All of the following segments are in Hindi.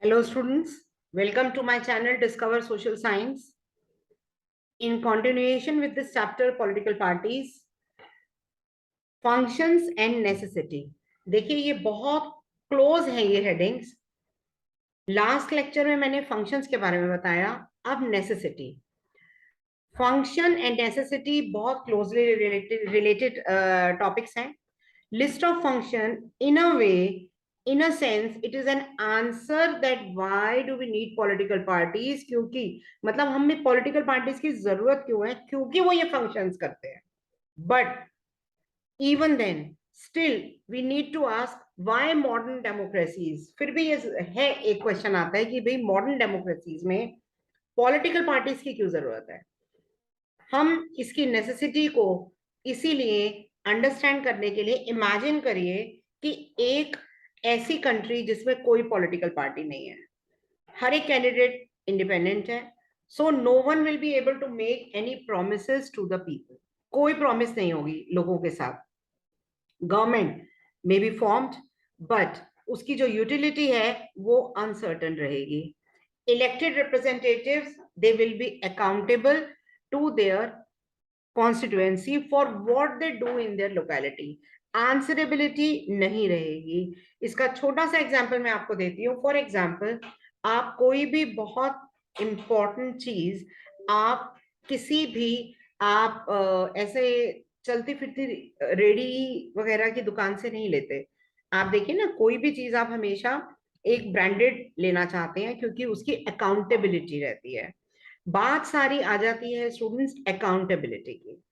Hello students, welcome to my channel Discover Social Science. In continuation with this chapter political parties, functions and necessity. देखिए ये बहुत क्लोज है ये हेडिंग्स. लास्ट लेक्चर में मैंने फंक्शंस के बारे में बताया, अब नेसेसिटी. फंक्शन एंड नेसेसिटी बहुत क्लोजली रिलेटेड टॉपिक्स हैं. List of function in a way, in a sense it is an answer that why do we need political parties, क्योंकि मतलब हमें political parties की जरूरत क्यों है, क्योंकि वो ये functions करते हैं. But even then still we need to ask why modern democracies. फिर भी ये है, एक क्वेश्चन आता है कि भाई modern democracies में political parties की क्यों जरूरत है. हम इसकी नेसेसिटी को इसीलिए अंडरस्टैंड करने के लिए इमेजिन करिए कि एक ऐसी कंट्री जिसमें कोई पॉलिटिकल पार्टी नहीं है, हर एक कैंडिडेट इंडिपेंडेंट है, so no one will be able to make any promises to the people. कोई प्रॉमिस नहीं होगी लोगों के साथ. Government may be formed but उसकी जो यूटिलिटी है वो अनसर्टन रहेगी. Elected representatives, they will be accountable to their constituency for what they do in their locality. Answerability नहीं रहेगी. इसका छोटा सा एग्जांपल मैं आपको देती हूँ. फॉर एग्जांपल, आप कोई भी बहुत इंपॉर्टेंट चीज आप किसी भी आप ऐसे चलती फिरती रेडी वगैरह की दुकान से नहीं लेते. आप देखिए ना, कोई भी चीज आप हमेशा एक ब्रांडेड लेना चाहते हैं क्योंकि उसकी अकाउंटेबिलिटी रहती है. बात सारी आ जाती है स्टूडेंट्स अकाउंटेबिलिटी की,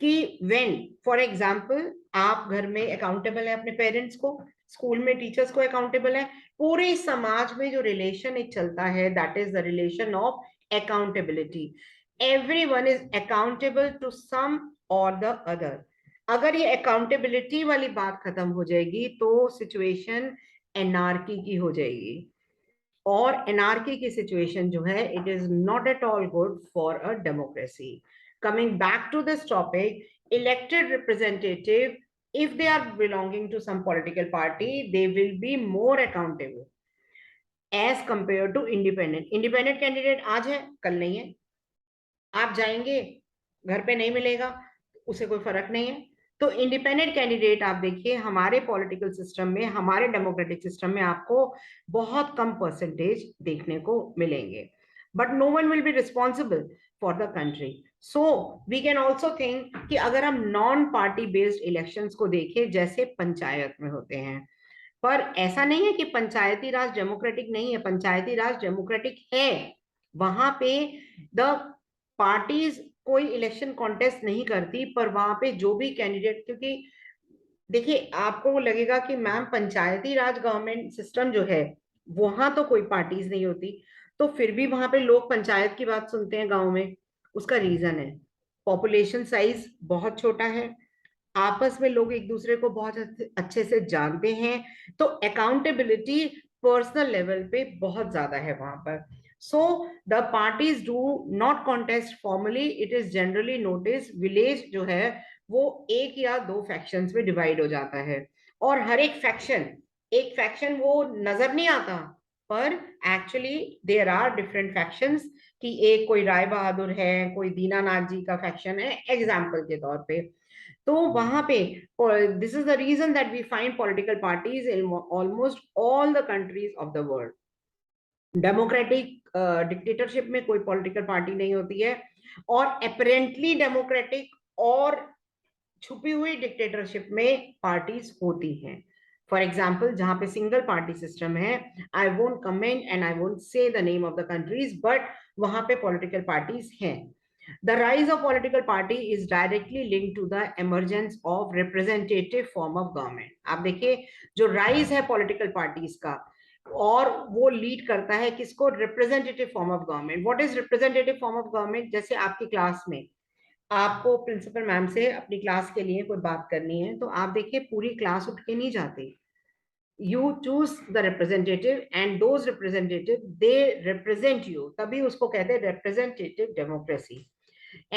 कि व्हेन फॉर एग्जांपल आप घर में अकाउंटेबल है अपने पेरेंट्स को, स्कूल में टीचर्स को अकाउंटेबल है, पूरे समाज में जो रिलेशन एक चलता है that is the relation of accountability. Everyone is accountable to some और द अदर. अगर ये अकाउंटेबिलिटी वाली बात खत्म हो जाएगी तो सिचुएशन एनार्की की हो जाएगी. और एनार्की की सिचुएशन जो है, it is not at all good for a democracy. Coming back to this topic, elected representative, if they are belonging to some political party, they will be more accountable as compared to independent. Independent candidate आज है कल नहीं है, आप जाएंगे घर पे नहीं मिलेगा, उसे कोई फर्क नहीं है. तो इंडिपेंडेंट कैंडिडेट आप देखिए हमारे पॉलिटिकल सिस्टम में, हमारे डेमोक्रेटिक सिस्टम में आपको बहुत कम परसेंटेज देखने को मिलेंगे. But no one will be responsible for the country. So we can also think कि अगर हम नॉन पार्टी बेस्ड इलेक्शंस को देखें जैसे पंचायत में होते हैं, पर ऐसा नहीं है कि पंचायती राज डेमोक्रेटिक नहीं है. पंचायती राज डेमोक्रेटिक है. वहां पे द पार्टीज कोई इलेक्शन कॉन्टेस्ट नहीं करती, पर वहां पे जो भी कैंडिडेट, क्योंकि देखिए आपको लगेगा कि मैम पंचायती राज गवर्नमेंट सिस्टम जो है वहां तो कोई पार्टीज नहीं होती, तो फिर भी वहां पे लोग पंचायत की बात सुनते हैं गांव में. उसका रीजन है पॉपुलेशन साइज बहुत छोटा है, आपस में लोग एक दूसरे को बहुत अच्छे से जानते हैं, तो अकाउंटेबिलिटी पर्सनल लेवल पे बहुत ज्यादा है वहां पर. So the parties do not contest formally. It is generally notice village जो है वो एक या दो फैक्शंस में डिवाइड हो जाता है, और हर एक फैक्शन वो नजर नहीं आता, पर actually there are different factions. कि एक कोई राय बहादुर है, कोई दीनानाथ जी का फैक्शन है एग्जाम्पल के तौर पे. तो वहां पे this is the reason that we find political parties in almost all the countries of the world. Democratic dictatorship में कोई पॉलिटिकल पार्टी नहीं होती है, और अपेरेंटली डेमोक्रेटिक और छुपी हुई डिक्टेटरशिप में पार्टीज होती हैं. फॉर एग्जाम्पल जहां पे सिंगल पार्टी सिस्टम है, I won't comment and I won't say the name of the countries, but वहां पे पॉलिटिकल पार्टीज हैं. The rise of political party is directly linked to the emergence of representative form of government. आप देखिए जो राइज है पॉलिटिकल पार्टीज का, और वो लीड करता है किसको? Representative form of government. What is representative form of government? जैसे आपकी क्लास में आपको प्रिंसिपल मैम से अपनी क्लास के लिए कोई बात करनी है, तो आप देखिए पूरी क्लास उठ के नहीं जाती. You choose the representative and those representative they represent you, तभी उसको कहते हैं representative democracy.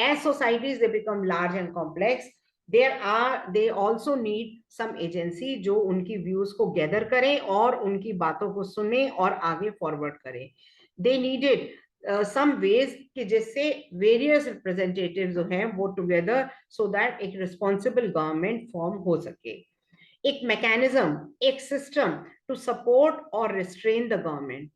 As societies they become large and complex, they also need some agency जो उनकी views को gather करे और उनकी बातों को सुने और आगे forward करे. They needed some ways कि जिससे various representatives जो हैं वो together so that एक responsible government form हो सके. एक mechanism, एक system to support or restrain the government.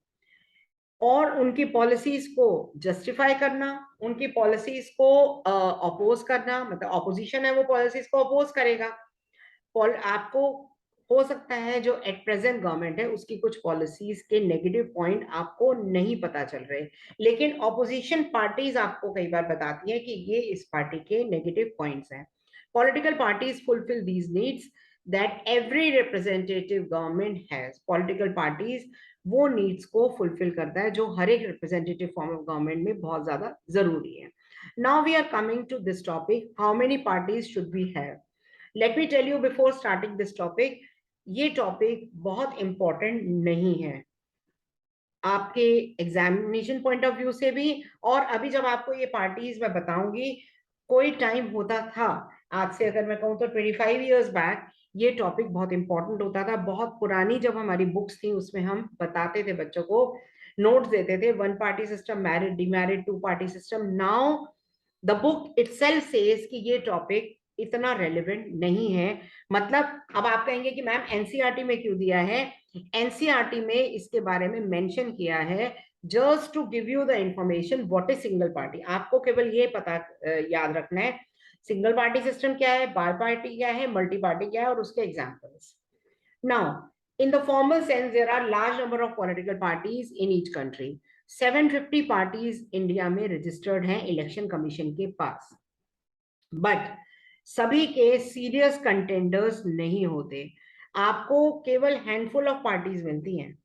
और उनकी पॉलिसीज को जस्टिफाई करना, उनकी पॉलिसीज को अपोज करना, मतलब ऑपोजिशन है वो पॉलिसीज को अपोज करेगा. आपको हो सकता है जो एट प्रेजेंट गवर्नमेंट है उसकी कुछ पॉलिसीज के नेगेटिव पॉइंट आपको नहीं पता चल रहे, लेकिन ऑपोजिशन पार्टीज आपको कई बार बताती है कि ये इस पार्टी के नेगेटिव पॉइंट्स हैं. Political parties fulfil these needs that every representative government has. Political parties वो नीड्स को फुलफिल करता है जो हर एक रिप्रेजेंटेटिव फॉर्म ऑफ गवर्नमेंट में बहुत ज्यादा जरूरी है. Now we are coming to this topic, how many parties should we have. Let me tell you before starting this topic, ये टॉपिक बहुत इंपॉर्टेंट नहीं है आपके एग्जामिनेशन पॉइंट ऑफ व्यू से भी, और अभी जब आपको ये पार्टीज मैं बताऊंगी, कोई टाइम होता था, आज से अगर मैं कहूँ तो 25 इयर्स बैक, ये टॉपिक बहुत इंपॉर्टेंट होता था. बहुत पुरानी जब हमारी बुक्स थी उसमें हम बताते थे बच्चों को, नोट्स देते थे, one party system, merits, demerits, two party system. Now the book itself says कि ये टॉपिक इतना रेलेवेंट नहीं है. मतलब अब आप कहेंगे कि मैम एनसीईआरटी में क्यों दिया है. एनसीईआरटी में इसके बारे में मेंशन किया है just to give you the information what is single party. आपको केवल ये पता याद रखना है सिंगल पार्टी सिस्टम क्या है, बाई पार्टी क्या है, मल्टी पार्टी क्या है, और उसके examples. Now in the formal sense there are large number of political parties in each country. 750 parties India में रजिस्टर्ड हैं इलेक्शन कमीशन के पास, बट सभी के सीरियस कंटेंडर्स नहीं होते. आपको केवल हैंडफुल ऑफ पार्टीज मिलती हैं.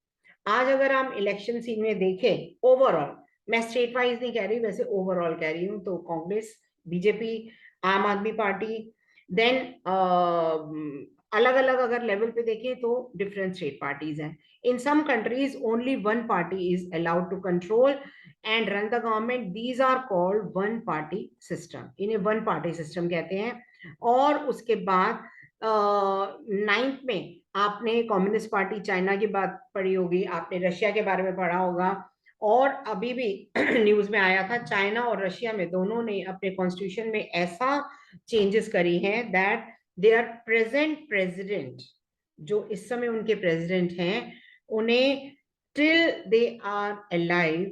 आज अगर हम इलेक्शन सीन में देखें ओवरऑल, मैं स्टेट वाइज नहीं कह रही, वैसे ओवरऑल कह रही हूं, तो कांग्रेस, बीजेपी, आम आदमी पार्टी, देन अलग अलग अगर लेवल पे देखें तो डिफरेंट स्टेट पार्टीज हैं. In some countries only one party is allowed to control and run the government. These are called one party system. इन्हें वन पार्टी सिस्टम कहते हैं. और उसके बाद 9th में आपने कम्युनिस्ट पार्टी चाइना की बात पढ़ी होगी, आपने रशिया के बारे में पढ़ा होगा, और अभी भी न्यूज में आया था चाइना और रशिया में दोनों ने अपने कॉन्स्टिट्यूशन में ऐसा चेंजेस करी हैं दैट देयर प्रेजेंट प्रेसिडेंट, जो इस समय उनके प्रेसिडेंट हैं, उन्हें टिल दे आर अलाइव,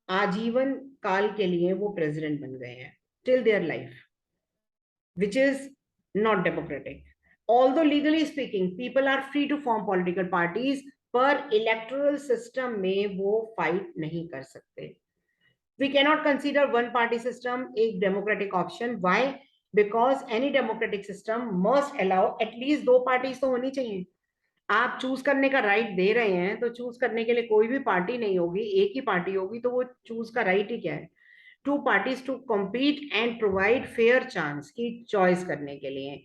आजीवन काल के लिए वो प्रेसिडेंट बन गए हैं, till their life, which is not democratic. Although legally speaking people are free to form political parties, पर इलेक्टोरल सिस्टम में वो फाइट नहीं कर सकते. We cannot consider one party system एक democratic option. Why? Because any democratic system must allow at least 2 parties तो होनी चाहिए. आप चूज करने का राइट दे रहे हैं तो चूज करने के लिए कोई भी पार्टी नहीं होगी, एक ही पार्टी होगी, तो वो चूज का राइट ही क्या है. 2 parties to compete and provide fair chance की चॉइस करने के लिए.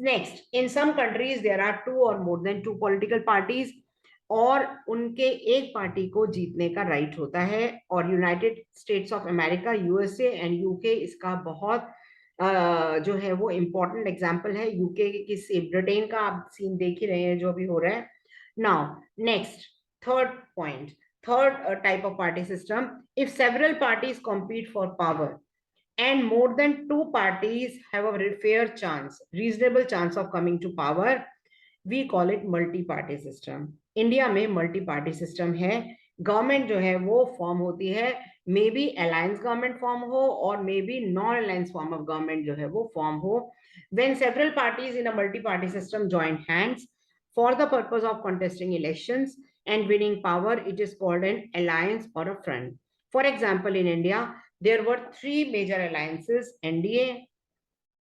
Next, in some countries there are 2 or more than 2 political parties, और उनके एक पार्टी को जीतने का राइट होता है. और United states of America, USA and UK इसका बहुत जो है वो इम्पोर्टेंट एग्जाम्पल है. यूके की, ब्रिटेन का आप सीन देख ही रहे हैं जो भी हो रहा है. Now next, third point, third type of party system, if several parties compete for power and more than 2 parties have a fair chance, reasonable chance of coming to power, we call it multi-party system. India में मल्टी पार्टी सिस्टम है. गवर्नमेंट जो है वो फॉर्म होती है, may be alliance government form हो और may be non alliance form of government जो है वो फॉर्म हो. When several parties in a multi party system join hands for the purpose of contesting elections and winning power, it is called an alliance or a front. For example, in India there were 3 major alliances: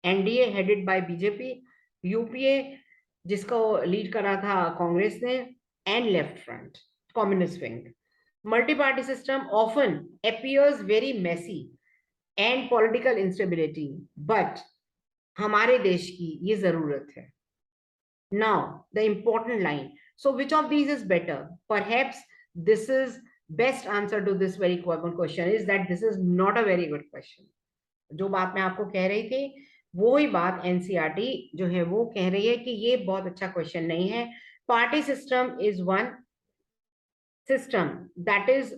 NDA headed by BJP, UPA जिसको लीड करा था कांग्रेस ने, and left front, communist wing. Multi-party system often appears very messy and political instability, but हमारे देश की ये जरूरत है. Now the important line, so which of these is better? Perhaps this is best answer to this very common question is that this is not a very good question. जो बात मैं आपको कह रही थी, वो ही बात एनसीईआरटी जो है वो कह रही है कि ये बहुत अच्छा क्वेश्चन नहीं है। Party system is one system that is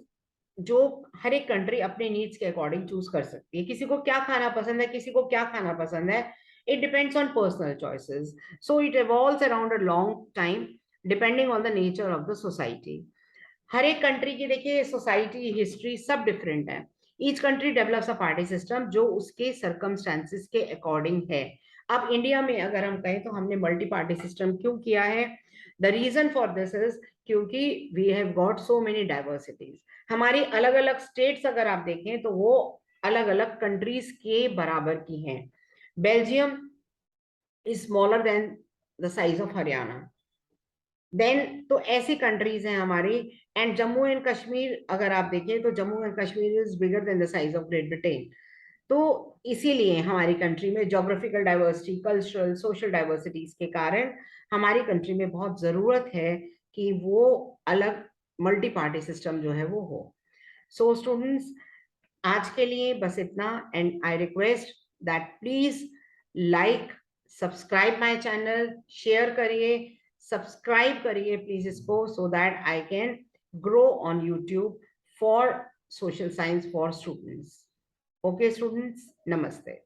जो हर एक कंट्री अपने नीड्स के अकॉर्डिंग चूज कर सकती है। किसी को क्या खाना पसंद है, किसी को क्या खाना पसंद है, it depends on personal choices. So it evolves around a long time depending on the nature of the society. हर एक कंट्री की देखिए सोसाइटी हिस्ट्री सब डिफरेंट है। Each country develops a party system जो उसके सर्कमस्टेंसेस के अकॉर्डिंग है। अब इंडिया में अगर हम कहें तो हमने मल्टी पार्टी सिस्टम क्यों किया है? The reason for this is क्योंकि we have got so many diversities. हमारी अलग अलग स्टेट्स अगर आप देखें तो वो अलग अलग कंट्रीज के बराबर की हैं। Belgium is smaller than the size of Haryana. Then तो ऐसी कंट्रीज हैं हमारी। एंड जम्मू एंड कश्मीर अगर आप देखें तो Jammu and Kashmir is bigger than the size of great Britain. तो इसीलिए हमारी कंट्री में geographical diversity, cultural, social diversities के कारण हमारी कंट्री में बहुत जरूरत है कि वो अलग मल्टी पार्टी सिस्टम जो है वो हो। सो स्टूडेंट्स, आज के लिए बस इतना। And I request that please like, subscribe my channel, share करिए, सब्सक्राइब करिए प्लीज इसको, so that I can grow on YouTube for social science for students. Okay students, नमस्ते।